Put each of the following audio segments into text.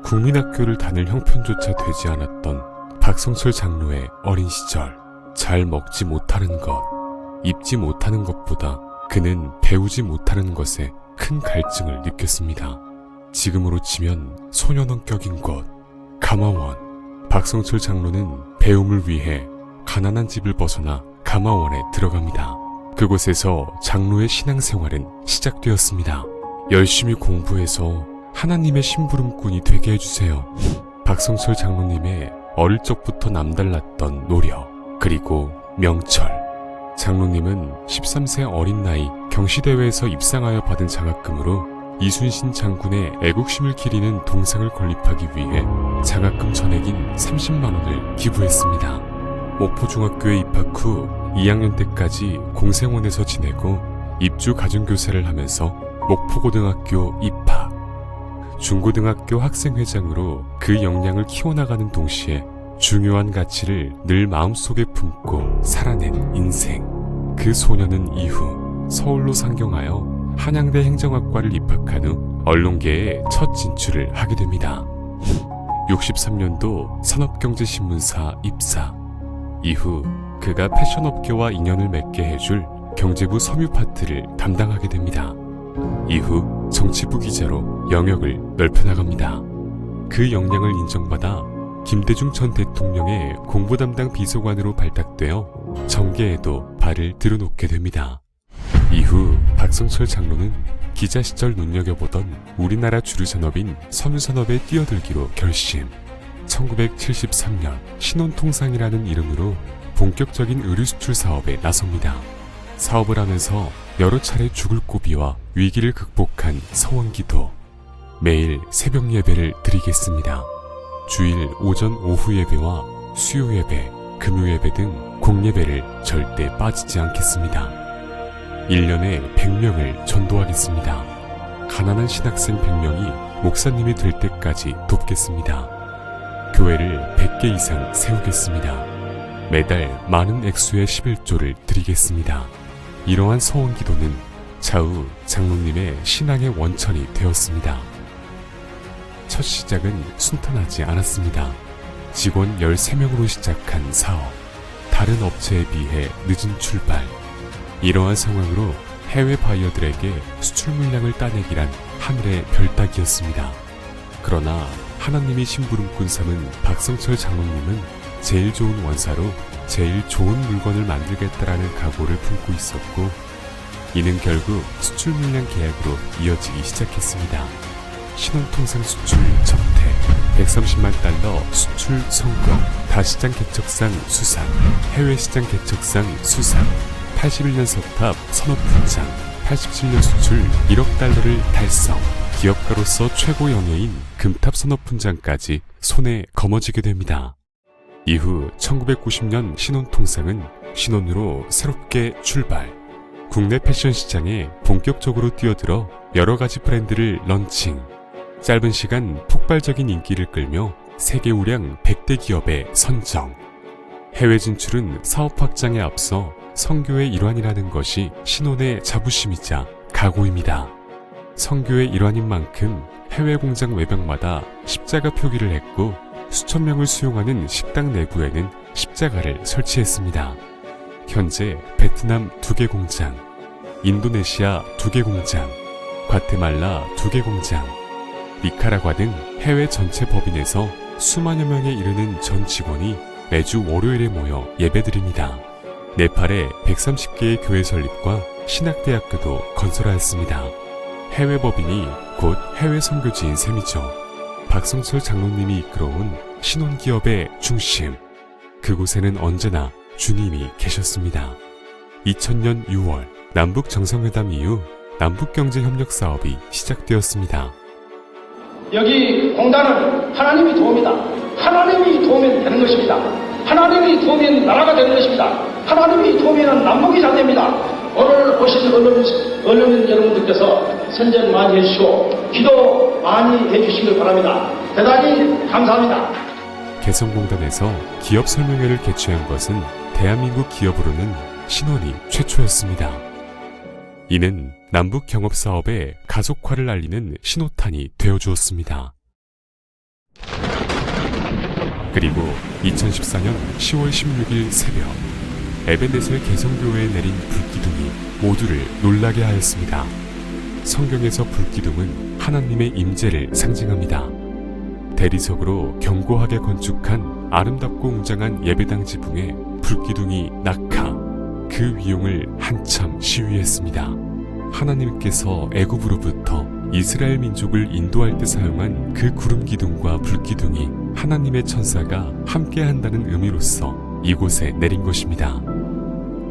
국민학교를 다닐 형편조차 되지 않았던 박성철 장로의 어린 시절, 잘 먹지 못하는 것, 입지 못하는 것보다 그는 배우지 못하는 것에 큰 갈증을 느꼈습니다. 지금으로 치면 소년원격인 곳, 가마원. 박성철 장로는 배움을 위해 가난한 집을 벗어나 가마원에 들어갑니다. 그곳에서 장로의 신앙생활은 시작되었습니다. 열심히 공부해서 하나님의 심부름꾼이 되게 해주세요. 박성철 장로님의 어릴 적부터 남달랐던 노력, 그리고 명철. 장로님은 13세 어린 나이 경시대회에서 입상하여 받은 장학금으로 이순신 장군의 애국심을 기리는 동상을 건립하기 위해 장학금 전액인 30만원을 기부했습니다. 목포중학교에 입학 후 2학년 때까지 공생원에서 지내고 입주 가정교사를 하면서 목포고등학교 입학. 중고등학교 학생회장으로 그 역량을 키워나가는 동시에 중요한 가치를 늘 마음속에 품고 살아낸 인생. 그 소년은 이후 서울로 상경하여 한양대 행정학과를 입학한 후 언론계에 첫 진출을 하게 됩니다. 63년도 산업경제신문사 입사. 이후 그가 패션업계와 인연을 맺게 해줄 경제부 섬유파트를 담당하게 됩니다. 이후 정치부 기자로 영역을 넓혀나갑니다. 그 역량을 인정받아 김대중 전 대통령의 공보담당 비서관으로 발탁되어 정계에도 발을 들여놓게 됩니다. 이후 박성철 장로는 기자 시절 눈여겨보던 우리나라 주류 산업인 섬유산업에 뛰어들기로 결심. 1973년 신혼통상이라는 이름으로 본격적인 의류 수출 사업에 나섭니다. 사업을 하면서 여러 차례 죽을 고비와 위기를 극복한 서원기도. 매일 새벽 예배를 드리겠습니다. 주일 오전 오후 예배와 수요 예배, 금요 예배 등 공예배를 절대 빠지지 않겠습니다. 1년에 100명을 전도하겠습니다. 가난한 신학생 100명이 목사님이 될 때까지 돕겠습니다. 교회를 100개 이상 세우겠습니다. 매달 많은 액수의 11조를 드리겠습니다. 이러한 서원기도는 차후 장로님의 신앙의 원천이 되었습니다. 첫 시작은 순탄하지 않았습니다. 직원 13명으로 시작한 사업, 다른 업체에 비해 늦은 출발. 이러한 상황으로 해외 바이어들에게 수출 물량을 따내기란 하늘의 별 따기였습니다. 그러나 하나님이 심부름꾼 삼은 박성철 장로님은 제일 좋은 원사로 제일 좋은 물건을 만들겠다라는 각오를 품고 있었고, 이는 결국 수출 물량 계약으로 이어지기 시작했습니다. 신혼통상 수출 첫해, 130만 달러 수출 성공, 다시장 개척상 수상, 해외시장 개척상 수상, 81년 서탑 산업훈장, 87년 수출 1억 달러를 달성, 기업가로서 최고 영예인 금탑 산업훈장까지 손에 거머쥐게 됩니다. 이후 1990년 신혼통상은 신혼으로 새롭게 출발. 국내 패션 시장에 본격적으로 뛰어들어 여러 가지 브랜드를 런칭. 짧은 시간 폭발적인 인기를 끌며 세계 우량 100대 기업에 선정. 해외 진출은 사업 확장에 앞서 선교의 일환이라는 것이 신혼의 자부심이자 각오입니다. 선교의 일환인 만큼 해외 공장 외벽마다 십자가 표기를 했고, 수천 명을 수용하는 식당 내부에는 십자가를 설치했습니다. 현재 베트남 2개 공장, 인도네시아 2개 공장, 과테말라 2개 공장, 니카라과 등 해외 전체 법인에서 수만여 명에 이르는 전 직원이 매주 월요일에 모여 예배드립니다. 네팔에 130개의 교회 설립과 신학대학교도 건설하였습니다. 해외 법인이 곧 해외 선교지인 셈이죠. 박성철 장로님이 이끌어온 신혼기업의 중심. 그곳에는 언제나 주님이 계셨습니다. 2000년 6월 남북 정상회담 이후 남북경제협력 사업이 시작되었습니다. 여기 공단은 하나님이 도움이다. 하나님이 도우면 되는 것입니다. 하나님이 도우면 나라가 되는 것입니다. 하나님이 도우면 남북이 잘 됩니다. 오늘 오신 언론인 여러분들께서 선전 많이 해주시고 기도 많이 해주시길 바랍니다. 대단히 감사합니다. 개성공단에서 기업 설명회를 개최한 것은 대한민국 기업으로는 신원이 최초였습니다. 이는 남북 경업 사업의 가속화를 알리는 신호탄이 되어주었습니다. 그리고 2014년 10월 16일 새벽, 에벤에서의 개성교회에 내린 불기둥이 모두를 놀라게 하였습니다. 성경에서 불기둥은 하나님의 임재를 상징합니다. 대리석으로 견고하게 건축한 아름답고 웅장한 예배당 지붕에 불기둥이 낙하, 그 위용을 한참 시위했습니다. 하나님께서 애굽으로부터 이스라엘 민족을 인도할 때 사용한 그 구름 기둥과 불기둥이 하나님의 천사가 함께 한다는 의미로서 이곳에 내린 것입니다.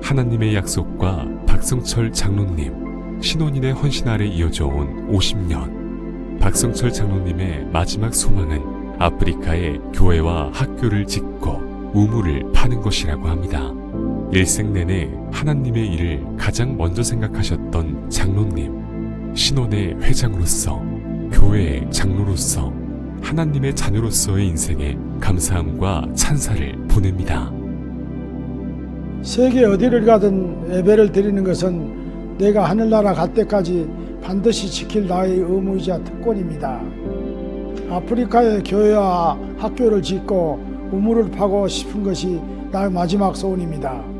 하나님의 약속과 박성철 장로님, 신혼인의 헌신 아래 이어져 온 50년. 박성철 장로님의 마지막 소망은 아프리카에 교회와 학교를 짓고 우물을 파는 것이라고 합니다. 일생 내내 하나님의 일을 가장 먼저 생각하셨던 장로님, 신혼의 회장으로서, 교회의 장로로서, 하나님의 자녀로서의 인생에 감사함과 찬사를 보냅니다. 세계 어디를 가든 예배를 드리는 것은 내가 하늘나라 갈 때까지 반드시 지킬 나의 의무이자 특권입니다. 아프리카의 교회와 학교를 짓고 우물을 파고 싶은 것이 나의 마지막 소원입니다.